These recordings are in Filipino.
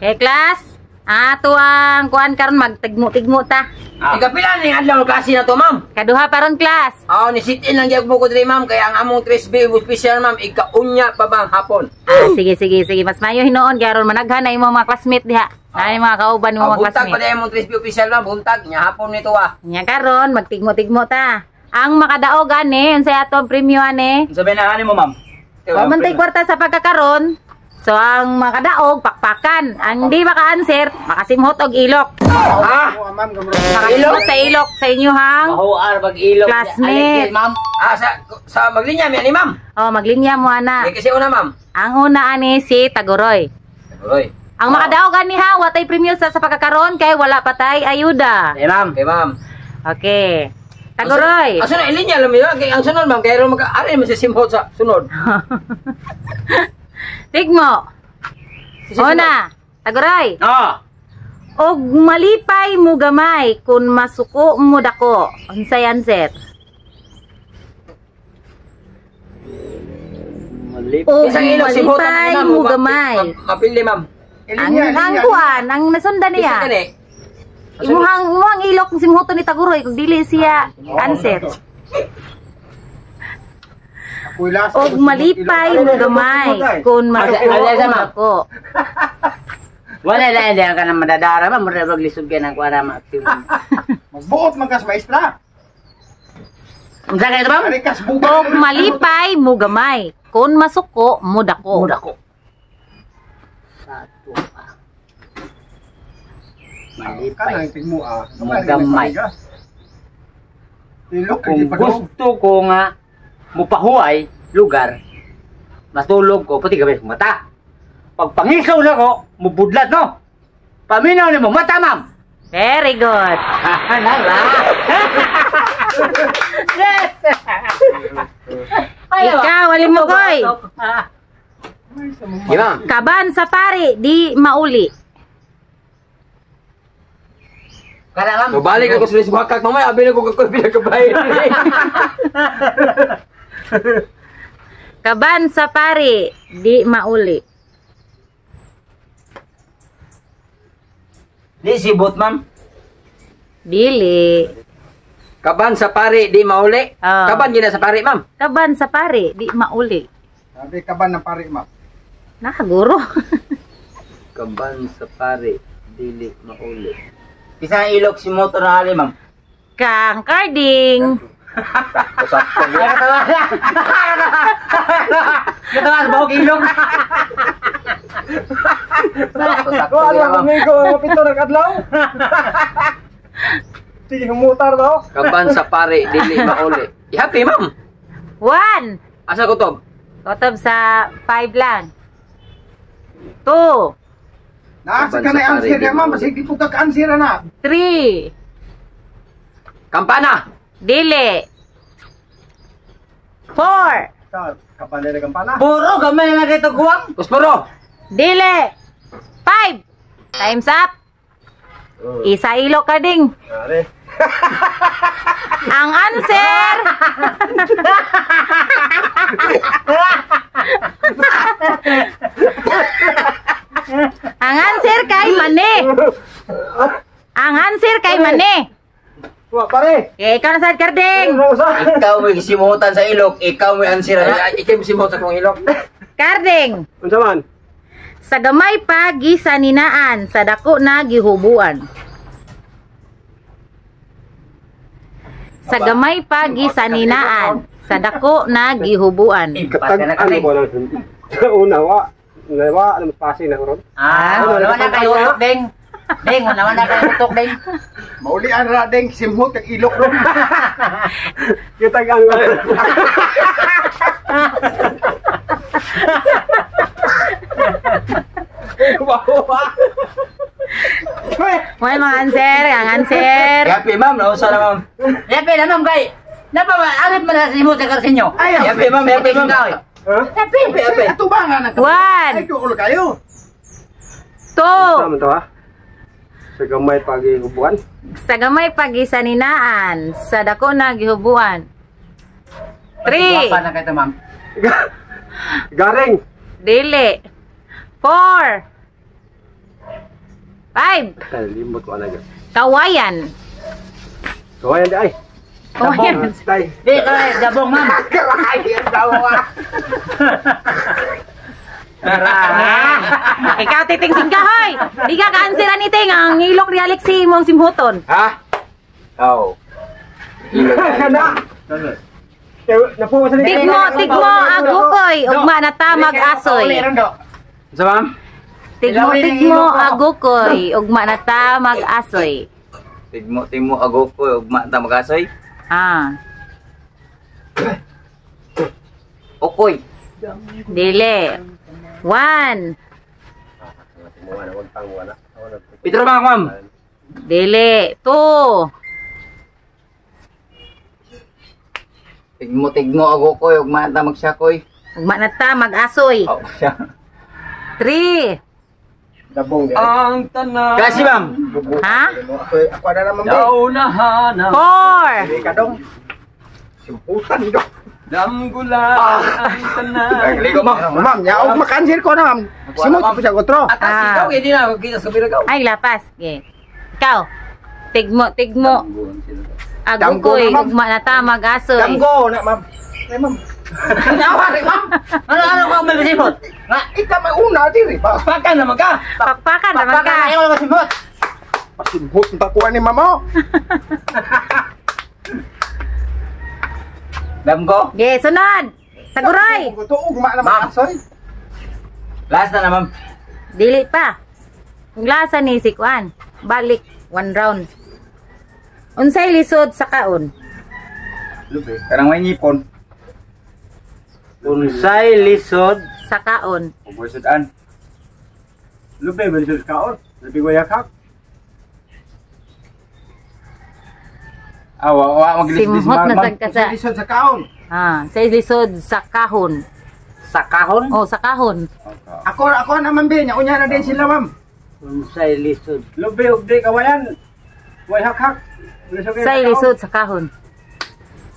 Okay, class. Ato ang kuan karon magtigmo-tigmo ta. Ikapila ning adlaw klase na to, ma'am. Kaduha paron class. Ni sit-in lang gyud ko diri, ma'am, kaya ang among 3B special, ma'am, ikaunya pa bang hapon. Sige. Mas mayo hinuon garon managhan na imong mga classmate diha. Na mga kauban imong mga Buntag pa classmate. dai among 3B official, ma'am, buntag nya hapon nito Nya karon magtigmo-tigmo ta. Ang makadaog ani unsay atong premyo ani? Sabi na ani mo, ma'am. Pamantay kwarta sa pagkakaron. So ang makadaog pakpakan, ang di maka-answer makasimhot og ilok. Makasimhot sa ilok sa inyohang Mahuar pag-ilog. classmate. Ma'am. Sa maglinya mi ani, ma'am. Maglinya mo ana. Kasi una, ma'am. Ang una ani si Tagoroy. Roy. Ang makadaog ani ha, watay premyo sa pagkakaron kay wala patay ayuda. Ma'am. Okay, ma'am. Okay. Tagoroy. Aso na ilinya alam mo yun, kay ang sunod, ma'am, kaya ron ari mo sa simhot sa sunod. Tigmo. Una, Tagoroy. Og malipay mo gamay kun masuko mo dako. Unsay answer? Og Isang ilok simhot malipay mo gamay. Mapili, ma'am. Ang kuan, ang nasundan Isa niya. gani. Imuhang ilok simhuton ni Tagoroy kung dili siya answer. Og malipay mo gamay kun masuko mo dako. Wala na hindi ka na madadara, ma'am. Mura maglisod ka ng kuwara ma-active. Magbuot man kas maestra. Unsa ka ito, ma'am? Arikas Og bugat. malipay mo gamay kun masuko mo dako. Muda ko. Satu pa. Malipay. Kanang tigmo Gamay. Ilok Kung kay padung. gusto ko nga mupahuay lugar, matulog ko pati gabi mata. Pag pangisaw na ko, mubudlat no. Paminaw ni mo mata, ma'am. Very good. Yes. Ikaw, Alimugoy. Di, ma'am. Kaban sa pari, di mauli. Kada, ma'am. Mabalik ako sa Lisbakak, mamaya, abi na ko kakoy pinagkabayan. Kaban sa pari, di mauli. Di sibot, ma'am. Dili. Kaban sa pari, di mauli. Kaban gina sa pari, ma'am. Kaban sa pari, di mauli. Sabi ka ba ng pari ma? Nakaguro. Kaban sa pari, dili mauli. Isang ilok si motor na ali, ma'am. Kang Carding. Katawa sa bahog ilok. Amigo, pito ng kadlaw. Sige, humutar daw. Kaban sa pari, dili mauli. Happy, ma'am. 1. Asa ko to? Kotob sa 5 lang. 2. Naasa ka na answer niya ma'am, kasi di po ka-answer na. 3. Kampana. Dili. 4. Kapanay na kampana. Puro gamay na dito kuwang. Pusporo. Dili. 5. Time's up. Isa ilo ka ding. Are. Ang answer. Ang answer kay Mane. Ang answer kay Mane. Wa pare. Ikaw na sa Carding. Ikaw may simutan sa ilok, ikaw may ansira. Ikaw may simutan sa kong ilok. Carding. Unsa man? Sa gamay pa gisaninaan, sa dako na gihubuan. Sa gamay pa gisaninaan, sa dako na gihubuan. Katag ano ba lang? Una wa. Wa ano pasi na ron. Wala na kayo utok, ding. Ding, wala na kayo utok, ding. Maulian ra ding simhot kag ilok ron. Kitag ang May mga answer, ang answer. Happy, ma'am. Nausa na, ma'am. Yapi na, ma'am, kay. Agad man na si mo sa karsinyo. Happy, ma'am. Happy, ma'am. Yapi. Happy. Ato ba nga nag 1. Ay tuol kayo. 2. Tama to ha. Sa gamay paghihubuan. Sa gamay pa gisaninaan, sa dako na gihubuan. 3. Wapa na kayo, ma'am. Garing. Dili. 4. 5. Kalimot ko na yun. Kawayan. Kawayan di ay. Kawayan. Tay. Di, kaya, dabong, ma'am. Kawayan daw ah. Ikaw titing singkahoy. Di ka kaansiran ni Ting ang ilok ni Alexi mong simhuton. Ha? Oh. Kana. Tigmo agukoy ugma na ta mag-asoy. Sa ma'am? Tigmo agukoy ugma na ta mag-asoy. Tigmo ako ko, ugma ta magasoy. Ah, Okoy. dili. 1. Pitro ba, ma'am? Dili. 2. Tigmo ako ko, ugma ta magsyakoy. Ugma na ta mag-asoy. Oh, siya. 3. Dabong di. Ang tanan. Kasi, ma'am. Ha? Ako na naman ba? Daunahan ang 4. Hindi ka dong. Simputan dong. damgulan ang tanan. Ligo ma'am. Ma'am, yaog makansir ko na ma'am. Simot ko siya kotro. Atas ikaw, hindi na. Kita sa biragaw. Ay, lapas. Okay. Ikaw. Tigmo. Agukoy Damgo na, ma'am. ugma na ta mag-asoy. Damgo na ma'am. Ay ma'am. Nawari, ma'am. Ano ka may masimot? Nga, Ika may una diri ba? pakpakan naman ka. Pakpakan naman ka. Ayaw na masimot. Pasimbot ang takuan ni mama. Damgo. Okay, sunod. Taguray. Tuog ma na Ma'am. makasoy. Last na, ma'am. Dili pa. Kung lasa ni si Kuan, balik 1 round. Unsay lisod sa kaon? Lube, karang may ngipon. Unsay lisod. Sa kaon. Ubusudan. Lube, belisod kaon. Lube ko yakak. Awa, Simhot na sad ka sa. Lisod sa kaon. Say lisod sa kahon. Sa kahon. Oh, sa kahon. Ako naman be, unya na din sila ma'am. Unsay lisod. Lube, ugdi kawayan. Way hakak. Say lisod sa kahon.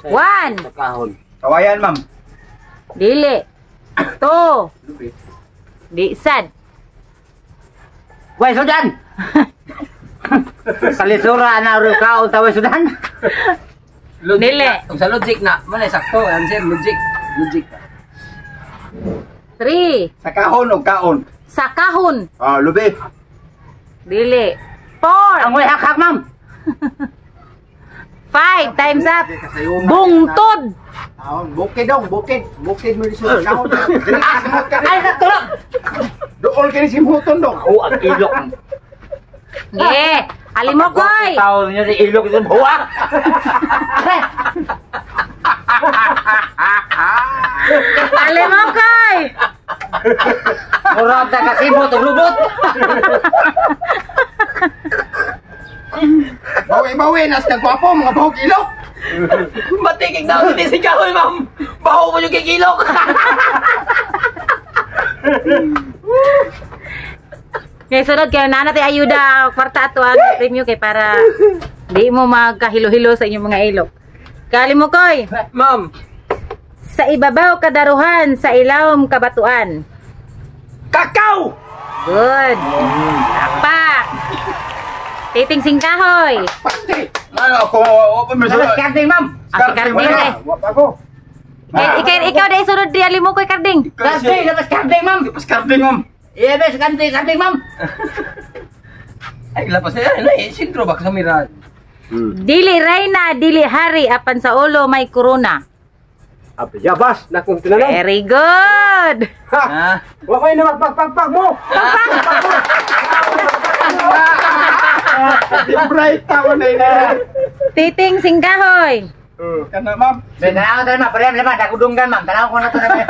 1. Sa kahon. Kawayan ma'am. Dili. 2. Lube. Di sad. Way, sudan! Kalisura na rin ka, utaway sudan. Dili. Kung sa logic na, malay sakto. Answer, logic. Logic. 3. Sa kahon o kaon. Sa kahon. Lube. Dili. Ang 4. way hakak, ma'am. 5 times up. Bungtod. Bukid dong, bukid. Bukid mo lisod sa kahon. Simot ka Ay, rin. natulog! Dool ka rin simhuton dong. Ako ang ilok. Yeah. Alimokoy. Tao niyo sa ilok ito, buwak! Alimokoy. Murag na kasimot, lubot! Bawi-bawi, nas nagwapo, mga bahog ilok. Matikig na ako si Kahoy, ma'am. Baho mo yung kikilok. Okay, sunod kayo na natin ayuda kwarta ato ang premium kay para di mo magkahilo-hilo sa inyong mga ilok. Kalimokoy. Ma'am. Sa ibabaw kadaruhan, sa ilawom kabatuan. Kakao! Good. Takpak. Titing singkahoy. Pati. Ano ako, Labas karding, ma'am! Si Karding eh. Wap ako. Ikaw dahil sunod di alimokoy Karding. Karding, labas karding, ma'am! Pas karding, ma'am. Labas karding, ma'am! Ay, lapas na yan. Ay, sintro ba kasamiran? Dili reyna, dili hari, apan sa ulo may corona. Abi, yabas, nakong tinanong. Very good. Ha? Wala kayo na magpagpagpag mo. Bright tao na yun. Titing singkahoy. Kana, ma'am. Tanaw ko na, pareham naman, nakudunggan, ma'am. Tanaw ko na ito naman.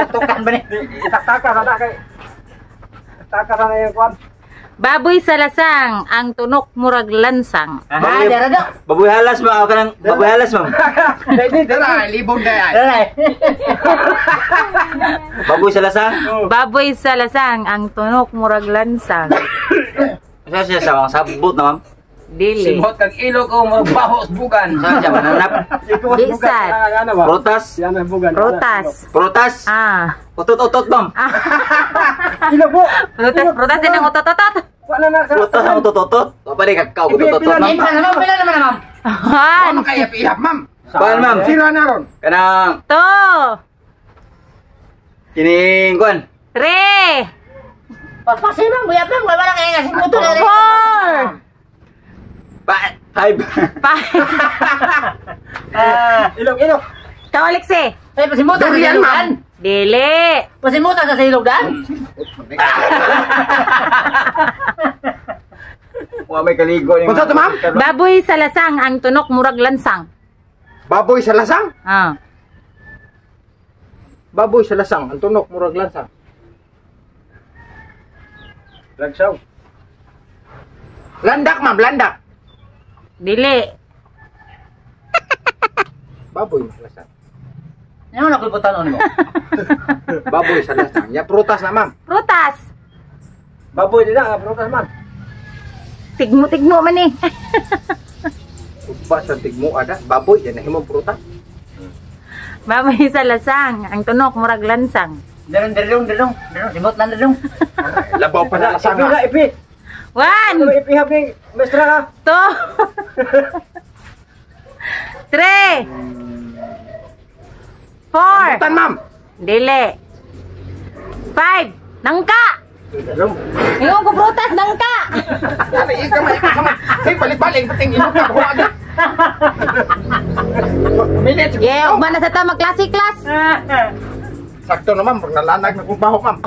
Utukan ba ni? Itak-taka na kay. Taka na yung kwan. Baboy sa lasang, ang tunok murag lansang. Aha, dara do. Baboy halas, ma'am. Ako ka ng baboy halas, ma'am. Dahil dara, libong na yan. Dara. Baboy sa lasa. Baboy sa lasang, ang tunok murag lansang. Saan siya sa mga sabot na, ma'am? Dili. Simhot kag ilo ko, mga bahos bugan. Saan siya mananap? Bisan. Prutas. Yan ang bugan. Prutas. Prutas. Ah. Utot-utot, ma'am. Ilo po. Prutas din ang otot-otot. Wala na sa... Prutas ang tututot. Apa ni kakao ko tututot, ma'am? Pila naman, ma'am. Ano One, kaya ihap, ma'am? Kuan, ma'am. Sila na ron. Kanang two, kining kuan. three, Papasin, ma'am. Buyap, ma'am. Wala kaya nga. Simuto na rin. four, Five. five. Ilog. Ikaw, Alexi. Eh, pasimuto sa Durian, ilog, ma'am. Dan. Dili. Pasimuto sa ilog, Dan. Wa may kaligo ni. Kung sa ito, ma'am? Baboy sa lasang, ang tunok murag lansang. Baboy sa lasang. Ah. Baboy sa lasang. Ang tunok, murag lasang. Lagsaw. Landak, ma'am. Landak. Dili. Baboy sa lasang. Ano na kulputan mo? Baboy sa lasang. Ya, prutas na, ma'am. Prutas. Baboy nila, prutas, ma'am. Tigmo man eh. Upa sa tigmo ada. Baboy, yan na himong prutas. Baboy sa lasang, ang tunok murag lansang. Darong. Simot na darong. Labaw pa na lasang. ha? Ipi. One, Ipihap ni Mestra ka. two, three, four, Rambutan, ma'am. dili, five, nangka. Dalong. Ngayon ko prutas, nangka. Ano, ikaw may ikaw ma'am. Say, balik-balik. Pating ilok ka. Huwag agad. Minutes. Yeah, ugma na sa tama, klase-klas. Sakto naman. Pag nalanag na kung baho, ma'am.